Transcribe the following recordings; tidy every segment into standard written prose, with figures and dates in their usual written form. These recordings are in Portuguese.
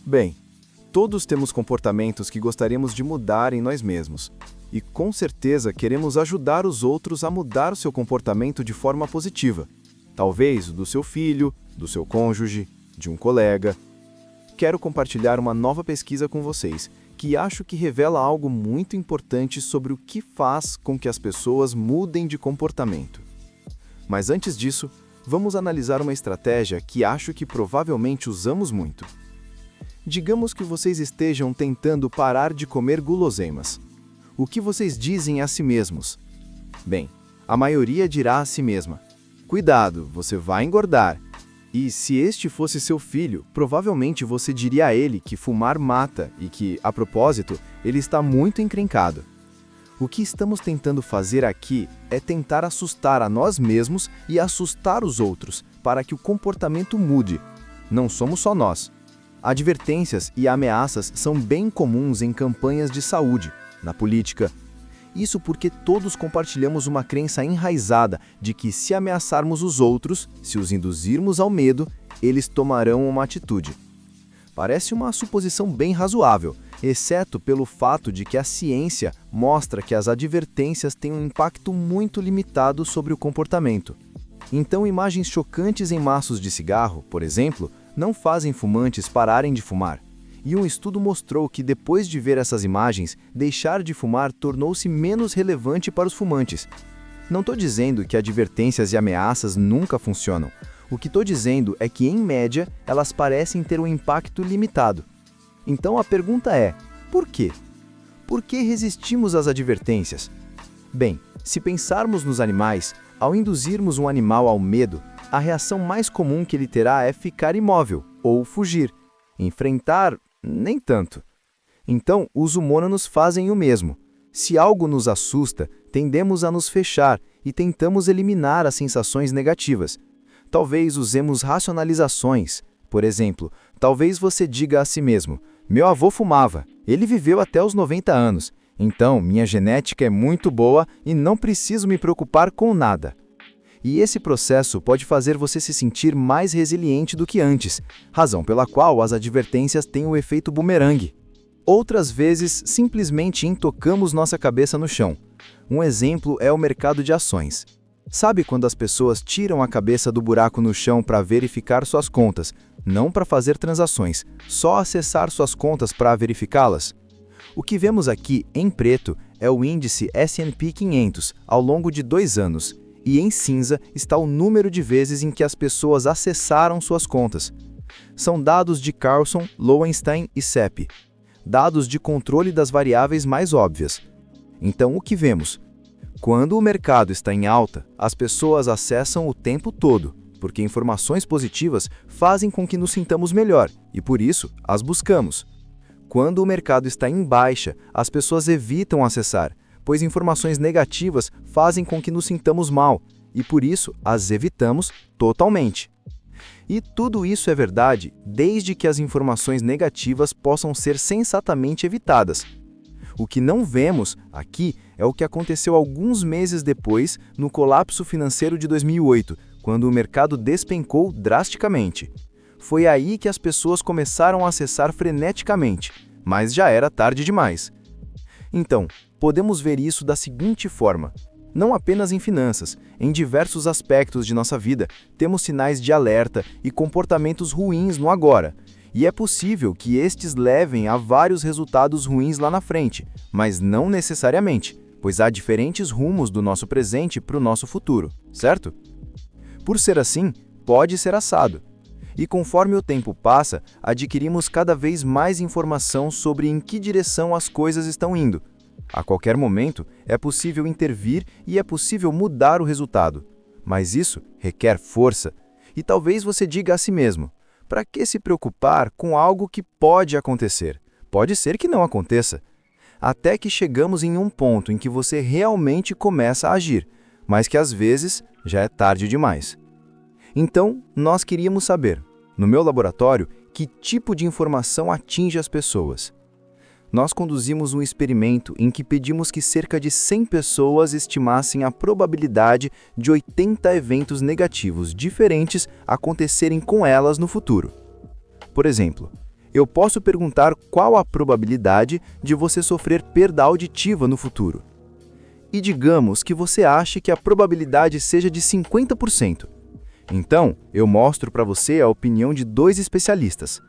Bem, todos temos comportamentos que gostaríamos de mudar em nós mesmos. E com certeza queremos ajudar os outros a mudar o seu comportamento de forma positiva. Talvez o do seu filho, do seu cônjuge, de um colega. Quero compartilhar uma nova pesquisa com vocês, que acho que revela algo muito importante sobre o que faz com que as pessoas mudem de comportamento. Mas antes disso, vamos analisar uma estratégia que acho que provavelmente usamos muito. Digamos que vocês estejam tentando parar de comer guloseimas. O que vocês dizem a si mesmos? Bem, a maioria dirá a si mesma: cuidado, você vai engordar. E se este fosse seu filho, provavelmente você diria a ele que fumar mata e que, a propósito, ele está muito encrencado. O que estamos tentando fazer aqui é tentar assustar a nós mesmos e assustar os outros para que o comportamento mude. Não somos só nós. Advertências e ameaças são bem comuns em campanhas de saúde, na política. Isso porque todos compartilhamos uma crença enraizada de que se ameaçarmos os outros, se os induzirmos ao medo, eles tomarão uma atitude. Parece uma suposição bem razoável, exceto pelo fato de que a ciência mostra que as advertências têm um impacto muito limitado sobre o comportamento. Então, imagens chocantes em maços de cigarro, por exemplo, não fazem fumantes pararem de fumar. E um estudo mostrou que depois de ver essas imagens, deixar de fumar tornou-se menos relevante para os fumantes. Não estou dizendo que advertências e ameaças nunca funcionam. O que estou dizendo é que, em média, elas parecem ter um impacto limitado. Então a pergunta é: por quê? Por que resistimos às advertências? Bem, se pensarmos nos animais, ao induzirmos um animal ao medo, a reação mais comum que ele terá é ficar imóvel ou fugir. Enfrentar, nem tanto. Então, os humanos fazem o mesmo. Se algo nos assusta, tendemos a nos fechar e tentamos eliminar as sensações negativas. Talvez usemos racionalizações. Por exemplo, talvez você diga a si mesmo: meu avô fumava, ele viveu até os 90 anos, então minha genética é muito boa e não preciso me preocupar com nada. E esse processo pode fazer você se sentir mais resiliente do que antes, razão pela qual as advertências têm o efeito bumerangue. Outras vezes, simplesmente intocamos nossa cabeça no chão. Um exemplo é o mercado de ações. Sabe quando as pessoas tiram a cabeça do buraco no chão para verificar suas contas, não para fazer transações, só acessar suas contas para verificá-las? O que vemos aqui, em preto, é o índice S&P 500 ao longo de 2 anos. E em cinza está o número de vezes em que as pessoas acessaram suas contas. São dados de Carlson, Lowenstein e Sepp. Dados de controle das variáveis mais óbvias. Então o que vemos? Quando o mercado está em alta, as pessoas acessam o tempo todo, porque informações positivas fazem com que nos sintamos melhor e por isso as buscamos. Quando o mercado está em baixa, as pessoas evitam acessar, pois informações negativas fazem com que nos sintamos mal, e por isso as evitamos totalmente. E tudo isso é verdade desde que as informações negativas possam ser sensatamente evitadas. O que não vemos aqui é o que aconteceu alguns meses depois no colapso financeiro de 2008, quando o mercado despencou drasticamente. Foi aí que as pessoas começaram a acessar freneticamente, mas já era tarde demais. Então, podemos ver isso da seguinte forma: não apenas em finanças, em diversos aspectos de nossa vida, temos sinais de alerta e comportamentos ruins no agora, e é possível que estes levem a vários resultados ruins lá na frente, mas não necessariamente, pois há diferentes rumos do nosso presente para o nosso futuro, certo? Por ser assim, pode ser assado. E conforme o tempo passa, adquirimos cada vez mais informação sobre em que direção as coisas estão indo. A qualquer momento, é possível intervir e é possível mudar o resultado. Mas isso requer força. E talvez você diga a si mesmo: para que se preocupar com algo que pode acontecer? Pode ser que não aconteça. Até que chegamos em um ponto em que você realmente começa a agir, mas que às vezes já é tarde demais. Então, nós queríamos saber, no meu laboratório, que tipo de informação atinge as pessoas. Nós conduzimos um experimento em que pedimos que cerca de 100 pessoas estimassem a probabilidade de 80 eventos negativos diferentes acontecerem com elas no futuro. Por exemplo, Eu posso perguntar qual a probabilidade de você sofrer perda auditiva no futuro. E digamos que você ache que a probabilidade seja de 50%. Então, eu mostro para você a opinião de dois especialistas.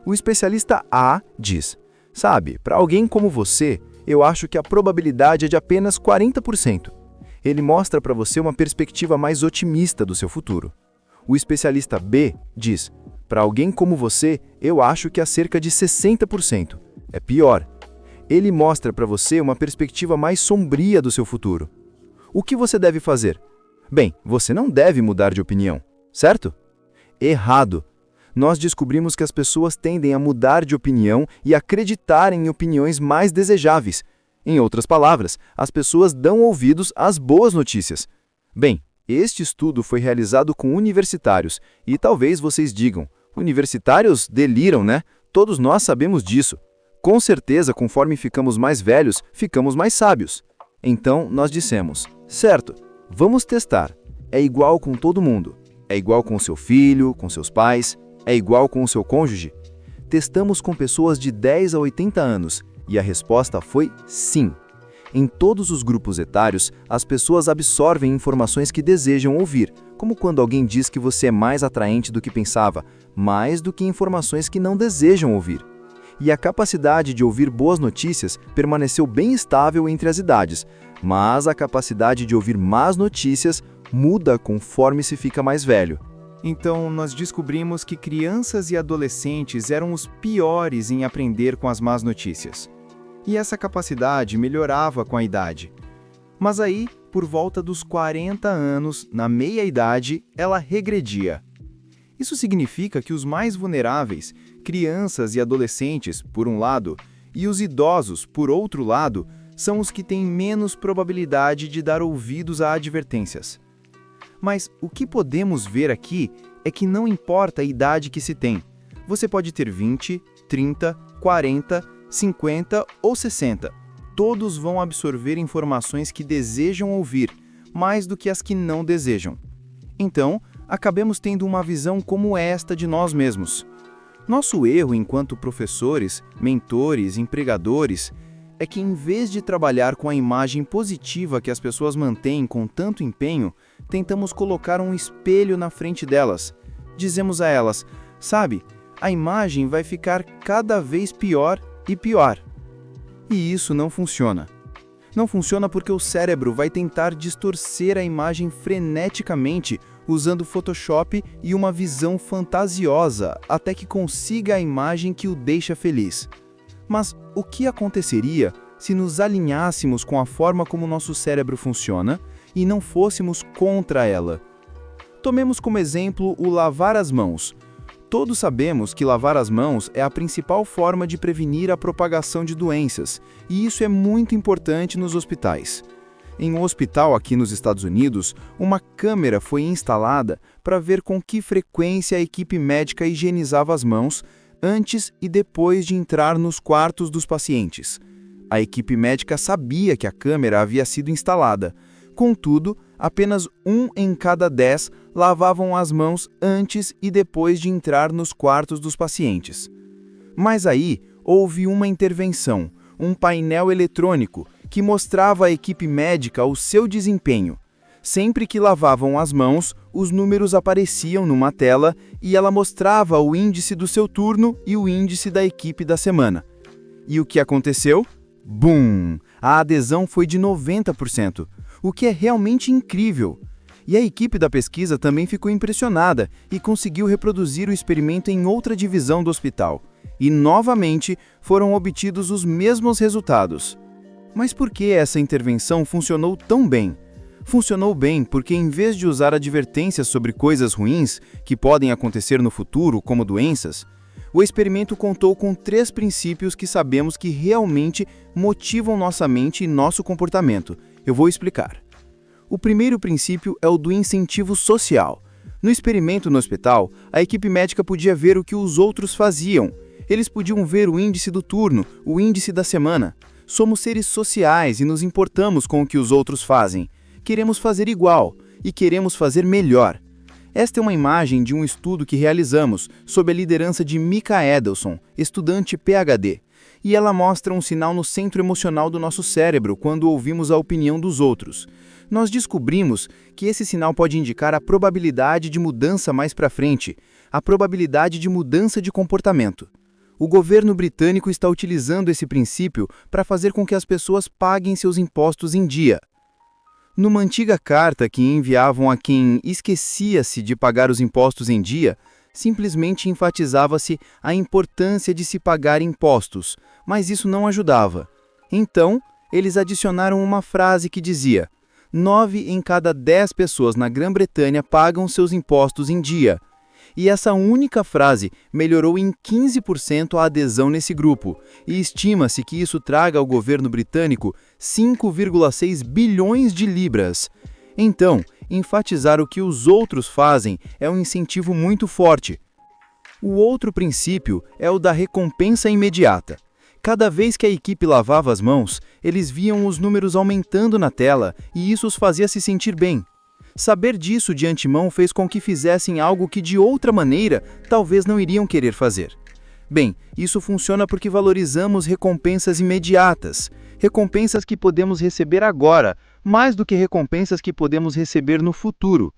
O especialista A diz: sabe, para alguém como você, eu acho que a probabilidade é de apenas 40%. Ele mostra para você uma perspectiva mais otimista do seu futuro. O especialista B diz: para alguém como você, eu acho que há cerca de 60%. É pior. Ele mostra para você uma perspectiva mais sombria do seu futuro. O que você deve fazer? Bem, você não deve mudar de opinião, certo? Errado. Nós descobrimos que as pessoas tendem a mudar de opinião e acreditar em opiniões mais desejáveis. Em outras palavras, as pessoas dão ouvidos às boas notícias. Bem, este estudo foi realizado com universitários, e talvez vocês digam: universitários deliram, né? Todos nós sabemos disso. Com certeza, conforme ficamos mais velhos, ficamos mais sábios. Então, nós dissemos: certo, vamos testar. É igual com todo mundo. É igual com o seu filho, com seus pais, é igual com o seu cônjuge. Testamos com pessoas de 10 a 80 anos, e a resposta foi sim. Em todos os grupos etários, as pessoas absorvem informações que desejam ouvir, como quando alguém diz que você é mais atraente do que pensava, mais do que informações que não desejam ouvir. E a capacidade de ouvir boas notícias permaneceu bem estável entre as idades, mas a capacidade de ouvir más notícias muda conforme se fica mais velho. Então, nós descobrimos que crianças e adolescentes eram os piores em aprender com as más notícias. E essa capacidade melhorava com a idade. Mas aí, por volta dos 40 anos, na meia-idade, ela regredia. Isso significa que os mais vulneráveis, crianças e adolescentes, por um lado, e os idosos, por outro lado, são os que têm menos probabilidade de dar ouvidos a advertências. Mas o que podemos ver aqui é que não importa a idade que se tem. Você pode ter 20, 30, 40, 50 ou 60. Todos vão absorver informações que desejam ouvir, mais do que as que não desejam. Então, acabemos tendo uma visão como esta de nós mesmos. Nosso erro enquanto professores, mentores, empregadores, é que em vez de trabalhar com a imagem positiva que as pessoas mantêm com tanto empenho, tentamos colocar um espelho na frente delas. Dizemos a elas: sabe, a imagem vai ficar cada vez pior e pior. E isso não funciona. Não funciona porque o cérebro vai tentar distorcer a imagem freneticamente usando Photoshop e uma visão fantasiosa até que consiga a imagem que o deixa feliz. Mas o que aconteceria se nos alinhássemos com a forma como nosso cérebro funciona e não fôssemos contra ela? Tomemos como exemplo o lavar as mãos. Todos sabemos que lavar as mãos é a principal forma de prevenir a propagação de doenças, e isso é muito importante nos hospitais. Em um hospital aqui nos Estados Unidos, uma câmera foi instalada para ver com que frequência a equipe médica higienizava as mãos antes e depois de entrar nos quartos dos pacientes. A equipe médica sabia que a câmera havia sido instalada. Contudo, apenas 1 em cada 10 lavavam as mãos antes e depois de entrar nos quartos dos pacientes. Mas aí houve uma intervenção, um painel eletrônico que mostrava à equipe médica o seu desempenho. Sempre que lavavam as mãos, os números apareciam numa tela e ela mostrava o índice do seu turno e o índice da equipe da semana. E o que aconteceu? Bum! A adesão foi de 90%, o que é realmente incrível. E a equipe da pesquisa também ficou impressionada e conseguiu reproduzir o experimento em outra divisão do hospital. E, novamente, foram obtidos os mesmos resultados. Mas por que essa intervenção funcionou tão bem? Funcionou bem porque, em vez de usar advertências sobre coisas ruins que podem acontecer no futuro, como doenças, o experimento contou com 3 princípios que sabemos que realmente motivam nossa mente e nosso comportamento. Eu vou explicar. O primeiro princípio é o do incentivo social. No experimento no hospital, a equipe médica podia ver o que os outros faziam. Eles podiam ver o índice do turno, o índice da semana. Somos seres sociais e nos importamos com o que os outros fazem. Queremos fazer igual e queremos fazer melhor. Esta é uma imagem de um estudo que realizamos sob a liderança de Mika Edelson, estudante PhD, e ela mostra um sinal no centro emocional do nosso cérebro quando ouvimos a opinião dos outros. Nós descobrimos que esse sinal pode indicar a probabilidade de mudança mais para frente, a probabilidade de mudança de comportamento. O governo britânico está utilizando esse princípio para fazer com que as pessoas paguem seus impostos em dia. Numa antiga carta que enviavam a quem esquecia-se de pagar os impostos em dia, simplesmente enfatizava-se a importância de se pagar impostos, mas isso não ajudava. Então, eles adicionaram uma frase que dizia: 9 em cada 10 pessoas na Grã-Bretanha pagam seus impostos em dia. E essa única frase melhorou em 15% a adesão nesse grupo, e estima-se que isso traga ao governo britânico 5,6 bilhões de libras. Então, enfatizar o que os outros fazem é um incentivo muito forte. O outro princípio é o da recompensa imediata. Cada vez que a equipe lavava as mãos, eles viam os números aumentando na tela e isso os fazia se sentir bem. Saber disso de antemão fez com que fizessem algo que de outra maneira talvez não iriam querer fazer. Bem, isso funciona porque valorizamos recompensas imediatas, recompensas que podemos receber agora, mais do que recompensas que podemos receber no futuro.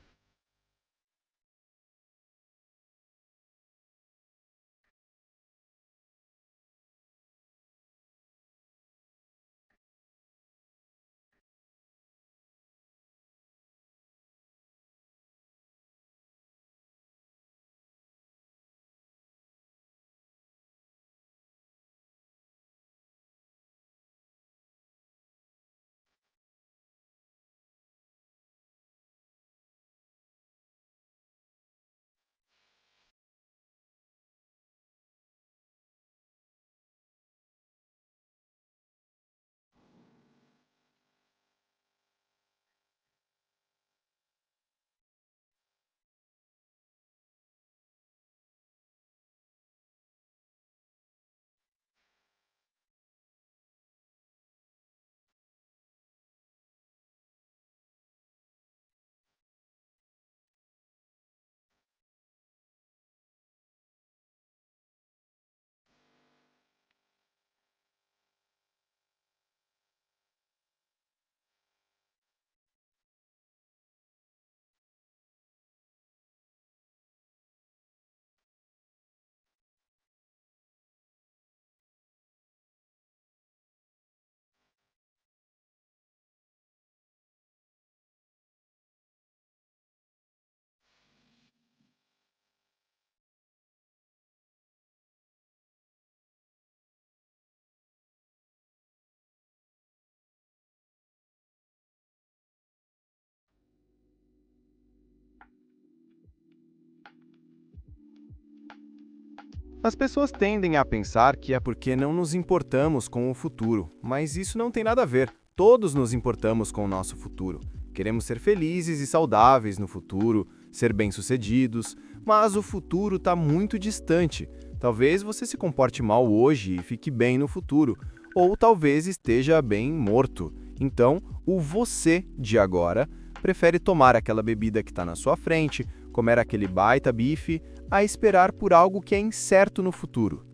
As pessoas tendem a pensar que é porque não nos importamos com o futuro, mas isso não tem nada a ver. Todos nos importamos com o nosso futuro. Queremos ser felizes e saudáveis no futuro, ser bem-sucedidos, mas o futuro está muito distante. Talvez você se comporte mal hoje e fique bem no futuro, ou talvez esteja bem morto. Então, o você de agora prefere tomar aquela bebida que está na sua frente, comer aquele baita bife, a esperar por algo que é incerto no futuro.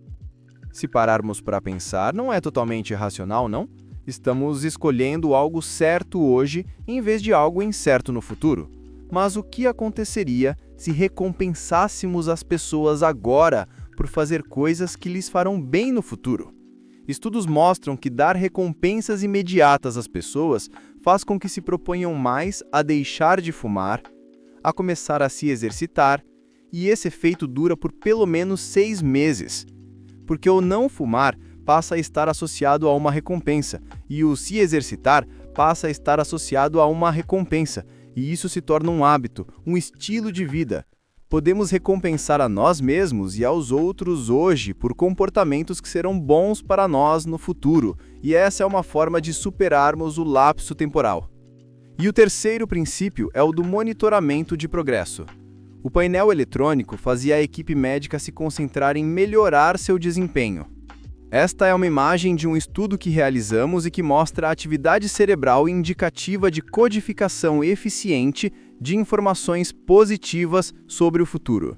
Se pararmos para pensar, não é totalmente irracional, não? Estamos escolhendo algo certo hoje em vez de algo incerto no futuro. Mas o que aconteceria se recompensássemos as pessoas agora por fazer coisas que lhes farão bem no futuro? Estudos mostram que dar recompensas imediatas às pessoas faz com que se proponham mais a deixar de fumar, a começar a se exercitar, e esse efeito dura por pelo menos 6 meses. Porque o não fumar passa a estar associado a uma recompensa, e o se exercitar passa a estar associado a uma recompensa, e isso se torna um hábito, um estilo de vida. Podemos recompensar a nós mesmos e aos outros hoje por comportamentos que serão bons para nós no futuro, e essa é uma forma de superarmos o lapso temporal. E o terceiro princípio é o do monitoramento de progresso. O painel eletrônico fazia a equipe médica se concentrar em melhorar seu desempenho. Esta é uma imagem de um estudo que realizamos e que mostra a atividade cerebral indicativa de codificação eficiente de informações positivas sobre o futuro.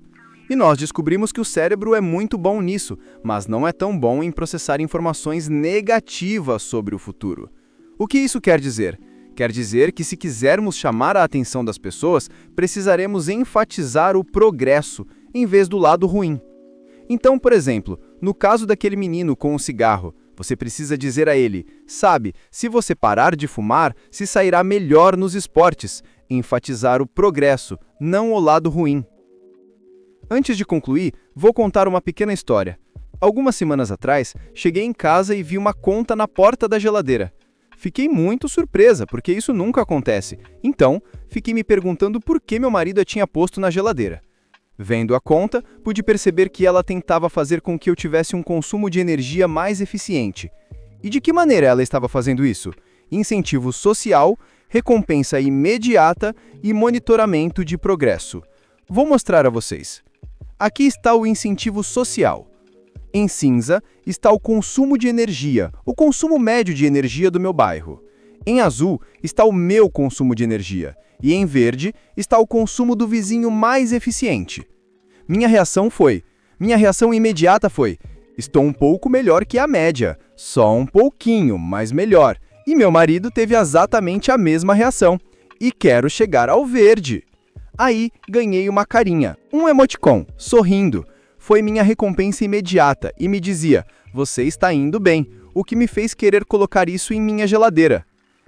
E nós descobrimos que o cérebro é muito bom nisso, mas não é tão bom em processar informações negativas sobre o futuro. O que isso quer dizer? Quer dizer que se quisermos chamar a atenção das pessoas, precisaremos enfatizar o progresso, em vez do lado ruim. Então, por exemplo, no caso daquele menino com o cigarro, você precisa dizer a ele, sabe, se você parar de fumar, se sairá melhor nos esportes. Enfatizar o progresso, não o lado ruim. Antes de concluir, vou contar uma pequena história. Algumas semanas atrás, cheguei em casa e vi uma conta na porta da geladeira. Fiquei muito surpresa, porque isso nunca acontece. Então, fiquei me perguntando por que meu marido a tinha posto na geladeira. Vendo a conta, pude perceber que ela tentava fazer com que eu tivesse um consumo de energia mais eficiente. E de que maneira ela estava fazendo isso? Incentivo social, recompensa imediata e monitoramento de progresso. Vou mostrar a vocês. Aqui está o incentivo social. Em cinza está o consumo de energia, o consumo médio de energia do meu bairro. Em azul está o meu consumo de energia. E em verde está o consumo do vizinho mais eficiente. Minha reação imediata foi: estou um pouco melhor que a média, só um pouquinho, mas melhor. E meu marido teve exatamente a mesma reação. E quero chegar ao verde. Aí ganhei uma carinha, um emoticon, sorrindo. Foi minha recompensa imediata e me dizia: você está indo bem, o que me fez querer colocar isso em minha geladeira.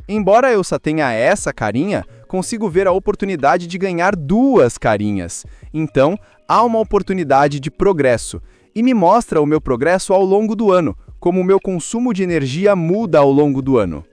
Embora eu só tenha essa carinha, consigo ver a oportunidade de ganhar 2 carinhas. Então, há uma oportunidade de progresso. E me mostra o meu progresso ao longo do ano, como o meu consumo de energia muda ao longo do ano.